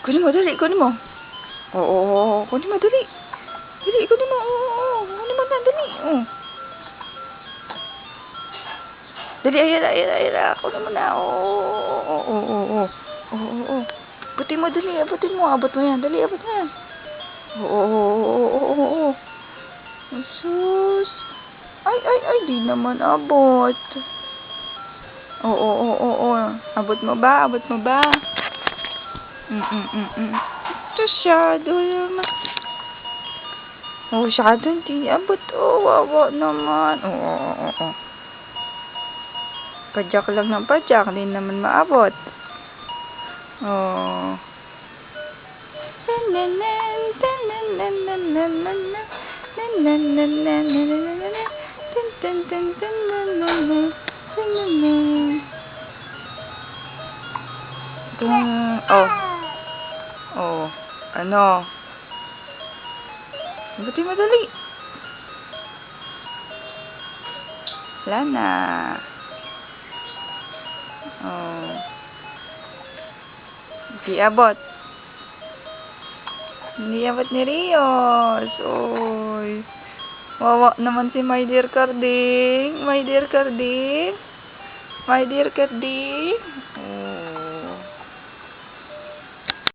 Kunin mo, dali, kunin mo. Oo, kunin mo, dali. Dali, kunin mo, oo, kunin mo na, dali. Oo. Dali, ayun, kunin mo na, oo. Abutin mo, dali, abutin mo, abot mo yan, dali, abot mo yan. Oo. Sus. Ay, di naman abot. Oo. Abot mo ba? Masyado naman. Masyado hindi abot. Wawa naman. Oo. Padyak lang ng padyak. Hindi naman maabot. Oo. Ano? Buti madali. Wala na. Hindi abot. Hindi abot ni Rios. Oy. Wawa naman si my dear Carding.